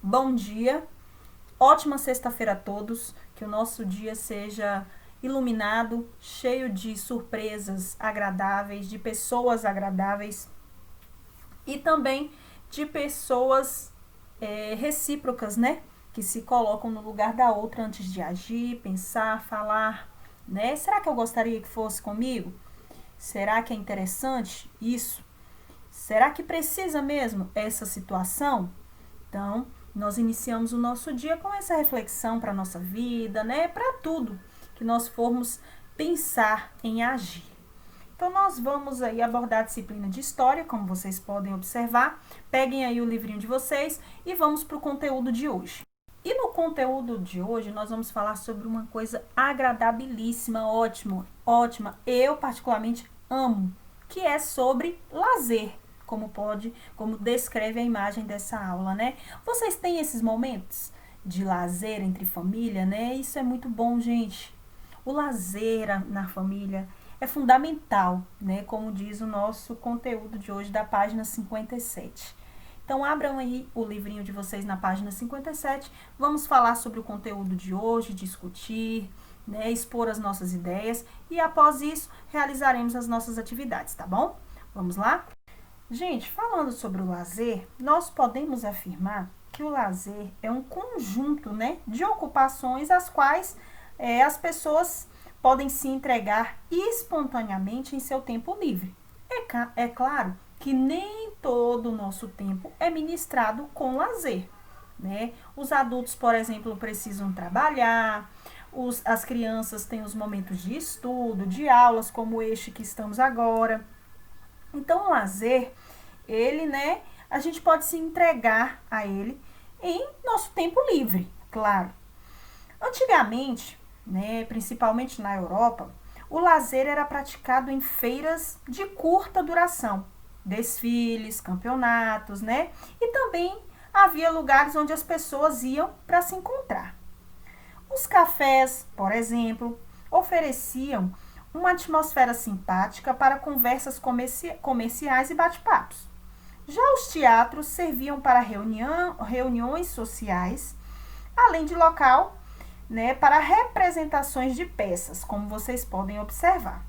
bom dia, ótima sexta-feira a todos, que o nosso dia seja iluminado, cheio de surpresas agradáveis, de pessoas agradáveis e também de pessoas recíprocas, né? Que se colocam no lugar da outra antes de agir, pensar, falar, né? Será que eu gostaria que fosse comigo? Será que é interessante isso? Será que precisa mesmo essa situação? Então, nós iniciamos o nosso dia com essa reflexão para a nossa vida, né? Para tudo que nós formos pensar em agir. Então, nós vamos aí abordar a disciplina de História, como vocês podem observar. Peguem aí o livrinho de vocês e vamos para o conteúdo de hoje. E no conteúdo de hoje, nós vamos falar sobre uma coisa agradabilíssima, ótima. Eu, particularmente, amo, que é sobre lazer. Como descreve a imagem dessa aula, né? Vocês têm esses momentos de lazer entre família, né? Isso é muito bom, gente. O lazer na família é fundamental, né? Como diz o nosso conteúdo de hoje da página 57. Então, abram aí o livrinho de vocês na página 57. Vamos falar sobre o conteúdo de hoje, discutir, né? Expor as nossas ideias e, após isso, realizaremos as nossas atividades, tá bom? Vamos lá? Gente, falando sobre o lazer, nós podemos afirmar que o lazer é um conjunto, né, de ocupações às quais as pessoas podem se entregar espontaneamente em seu tempo livre. É claro que nem todo o nosso tempo é ministrado com lazer, né? Os adultos, por exemplo, precisam trabalhar, as crianças têm os momentos de estudo, de aulas, como este que estamos agora. Então, o lazer, ele, né, a gente pode se entregar a ele em nosso tempo livre, claro. Antigamente, né, principalmente na Europa, o lazer era praticado em feiras de curta duração, desfiles, campeonatos, né? E também havia lugares onde as pessoas iam para se encontrar. Os cafés, por exemplo, ofereciam uma atmosfera simpática para conversas comerciais e bate-papos. Já os teatros serviam para reuniões sociais, além de local, né, para representações de peças, como vocês podem observar.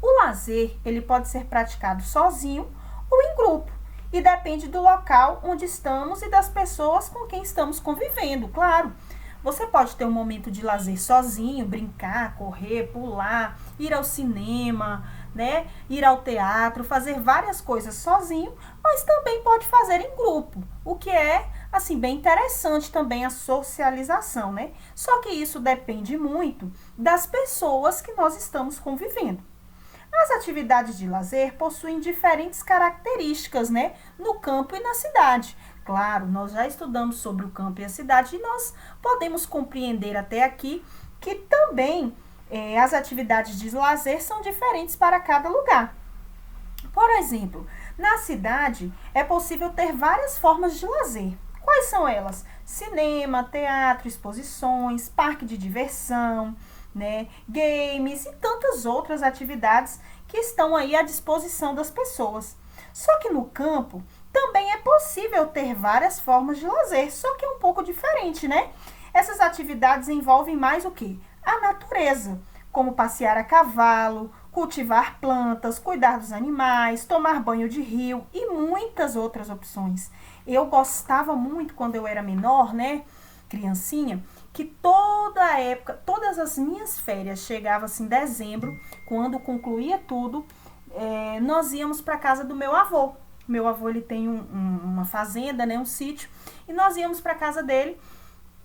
O lazer, ele pode ser praticado sozinho ou em grupo, e depende do local onde estamos e das pessoas com quem estamos convivendo, claro. Você pode ter um momento de lazer sozinho, brincar, correr, pular, ir ao cinema, né? Ir ao teatro, fazer várias coisas sozinho, mas também pode fazer em grupo, o que é, assim, bem interessante também a socialização, né? Só que isso depende muito das pessoas que nós estamos convivendo. As atividades de lazer possuem diferentes características, né? No campo e na cidade. Claro, nós já estudamos sobre o campo e a cidade e nós podemos compreender até aqui que também as atividades de lazer são diferentes para cada lugar. Por exemplo, na cidade é possível ter várias formas de lazer. Quais são elas? Cinema, teatro, exposições, parque de diversão, né, games e tantas outras atividades que estão aí à disposição das pessoas. Só que no campo também é possível ter várias formas de lazer, só que é um pouco diferente, né? Essas atividades envolvem mais o quê? A natureza, como passear a cavalo, cultivar plantas, cuidar dos animais, tomar banho de rio e muitas outras opções. Eu gostava muito quando eu era menor, né, criancinha, que toda época, todas as minhas férias chegavam assim em dezembro, quando concluía tudo, nós íamos para casa do meu avô. Meu avô, ele tem uma fazenda, né, um sítio, e nós íamos para casa dele,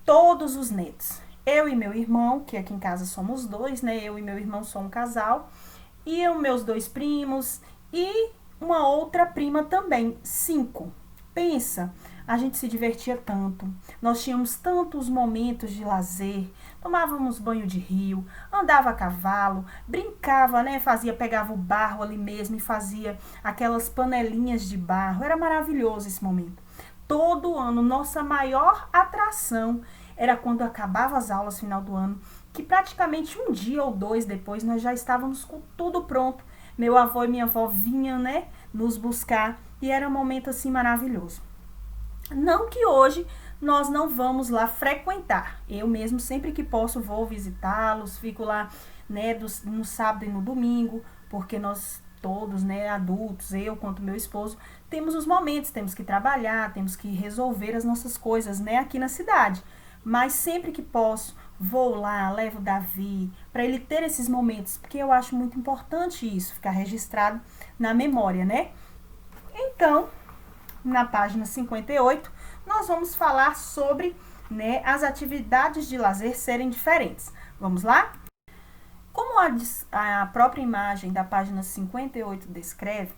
todos os netos. Eu e meu irmão, que aqui em casa somos dois, né, eu e meu irmão somos um casal, e meus dois primos e uma outra prima também, 5. Pensa, a gente se divertia tanto, nós tínhamos tantos momentos de lazer, tomávamos banho de rio, andava a cavalo, brincava, né? Pegava o barro ali mesmo e fazia aquelas panelinhas de barro, era maravilhoso esse momento. Todo ano, nossa maior atração era quando acabava as aulas final do ano, que praticamente um dia ou dois depois nós já estávamos com tudo pronto. Meu avô e minha avó vinham, né, nos buscar e era um momento assim maravilhoso. Não que hoje nós não vamos lá frequentar. Eu mesmo, sempre que posso, vou visitá-los, fico lá, né, no sábado e no domingo, porque nós todos, né, adultos, eu quanto meu esposo, temos os momentos, temos que trabalhar, temos que resolver as nossas coisas, né, aqui na cidade. Mas sempre que posso, vou lá, levo o Davi, para ele ter esses momentos, porque eu acho muito importante isso, ficar registrado na memória, né? Então, na página 58, nós vamos falar sobre, né, as atividades de lazer serem diferentes. Vamos lá? Como a própria imagem da página 58 descreve,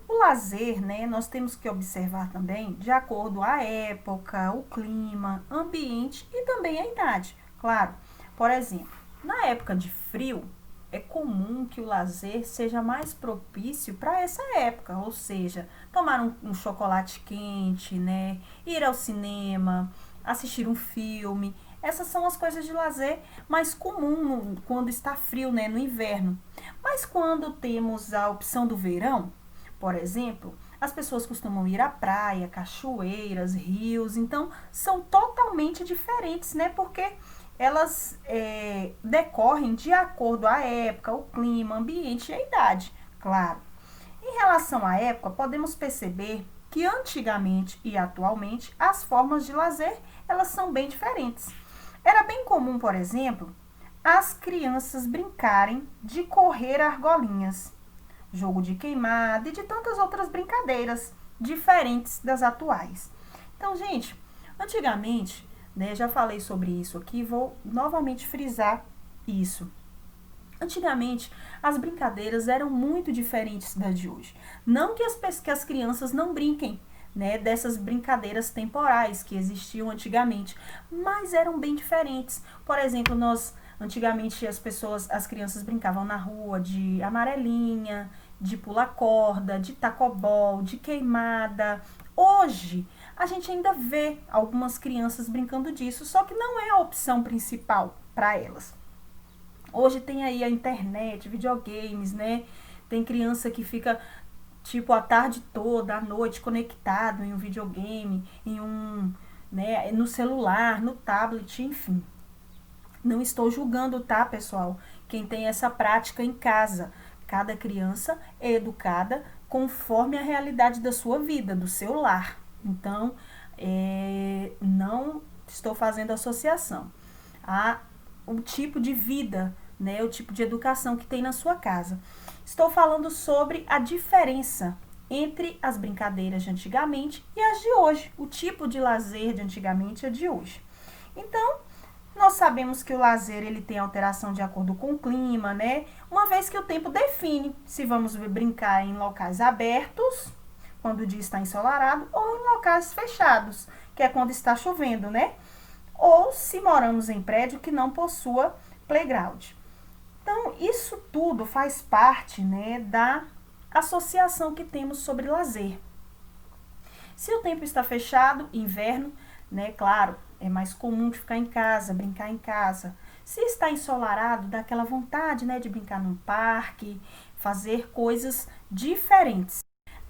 o lazer, né, nós temos que observar também de acordo à época, o clima, ambiente e também a idade. Claro, por exemplo, na época de frio, é comum que o lazer seja mais propício para essa época, ou seja, tomar um chocolate quente, né, ir ao cinema, assistir um filme. Essas são as coisas de lazer mais comum quando está frio, né, no inverno. Mas quando temos a opção do verão, por exemplo, as pessoas costumam ir à praia, cachoeiras, rios, então são totalmente diferentes, né? Porque elas decorrem de acordo à época, o clima, ambiente e a idade, claro. Em relação à época, podemos perceber que antigamente e atualmente as formas de lazer elas são bem diferentes. Era bem comum, por exemplo, as crianças brincarem de correr argolinhas, jogo de queimada e de tantas outras brincadeiras diferentes das atuais. Então, gente, antigamente, né, já falei sobre isso aqui, vou novamente frisar isso. Antigamente, as brincadeiras eram muito diferentes das de hoje. Não que as crianças não brinquem, né, dessas brincadeiras temporais que existiam antigamente, mas eram bem diferentes. Por exemplo, antigamente as crianças brincavam na rua de amarelinha, de pular corda, de tacobol, de queimada. Hoje, a gente ainda vê algumas crianças brincando disso, só que não é a opção principal para elas. Hoje tem aí a internet, videogames, né? Tem criança que fica tipo a tarde toda, à noite conectado em um videogame, né, no celular, no tablet, enfim. Não estou julgando, tá, pessoal? Quem tem essa prática em casa. Cada criança é educada conforme a realidade da sua vida, do seu lar. Então, não estou fazendo associação o tipo de vida, né, o tipo de educação que tem na sua casa. Estou falando sobre a diferença entre as brincadeiras de antigamente e as de hoje, o tipo de lazer de antigamente e a de hoje. Então, nós sabemos que o lazer ele tem alteração de acordo com o clima, né? Uma vez que o tempo define se vamos brincar em locais abertos, quando o dia está ensolarado, ou em locais fechados, que é quando está chovendo, né? Ou se moramos em prédio que não possua playground. Então, isso tudo faz parte, né, da associação que temos sobre lazer. Se o tempo está fechado, inverno, né, claro, é mais comum de ficar em casa, brincar em casa. Se está ensolarado, dá aquela vontade, né, de brincar num parque, fazer coisas diferentes.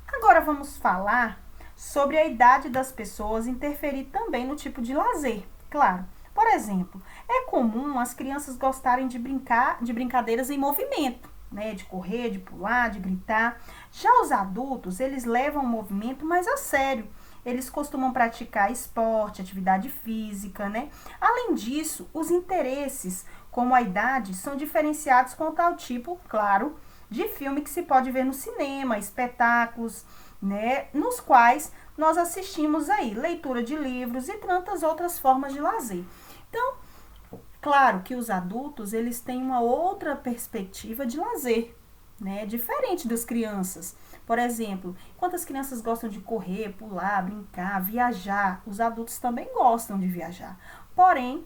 Agora vamos falar sobre a idade das pessoas interferir também no tipo de lazer. Claro, por exemplo, é comum as crianças gostarem de brincar de brincadeiras em movimento, né, de correr, de pular, de gritar. Já os adultos, eles levam o movimento mais a sério. Eles costumam praticar esporte, atividade física, né? Além disso, os interesses, como a idade, são diferenciados com tal tipo, claro, de filme que se pode ver no cinema, espetáculos, né, nos quais nós assistimos aí leitura de livros e tantas outras formas de lazer. Então, claro que os adultos, eles têm uma outra perspectiva de lazer, né, diferente das crianças. Por exemplo, enquanto as crianças gostam de correr, pular, brincar, viajar, os adultos também gostam de viajar. Porém,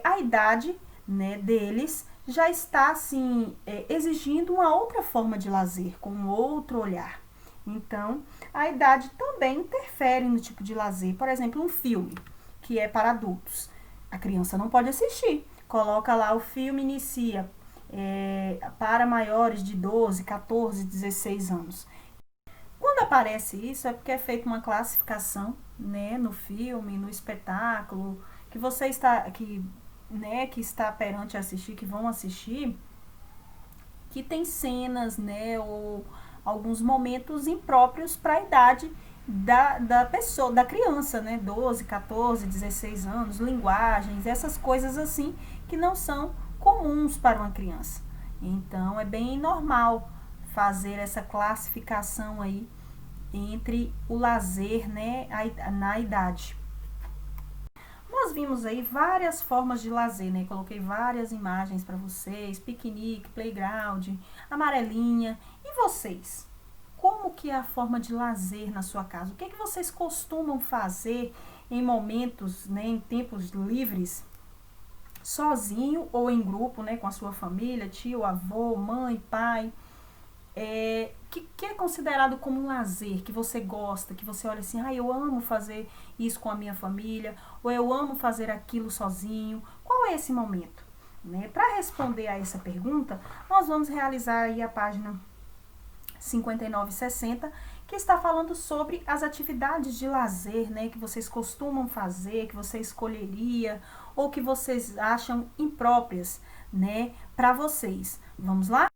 a idade, né, deles já está assim, exigindo uma outra forma de lazer, com um outro olhar. Então, a idade também interfere no tipo de lazer. Por exemplo, um filme que é para adultos. A criança não pode assistir. Coloca lá o filme, inicia para maiores de 12, 14, 16 anos. Quando aparece isso, é porque é feita uma classificação, né, no filme, no espetáculo, que você está, que está perante assistir, que vão assistir, que tem cenas, né, ou alguns momentos impróprios para a idade da pessoa, da criança, né, 12, 14, 16 anos, linguagens, essas coisas assim que não são comuns para uma criança. Então, é bem normal fazer essa classificação aí entre o lazer, né, na idade. Nós vimos aí várias formas de lazer, né? Coloquei várias imagens para vocês, piquenique, playground, amarelinha. E vocês? Como que é a forma de lazer na sua casa? O que é que vocês costumam fazer em momentos, né, em tempos livres, sozinho ou em grupo, né, com a sua família, tio, avô, mãe, pai? Que é considerado como um lazer, que você gosta, que você olha assim, eu amo fazer isso com a minha família, ou eu amo fazer aquilo sozinho. Qual é esse momento? Né? Para responder a essa pergunta, nós vamos realizar aí a página 5960, que está falando sobre as atividades de lazer, né, que vocês costumam fazer, que você escolheria, ou que vocês acham impróprias, né, para vocês. Vamos lá?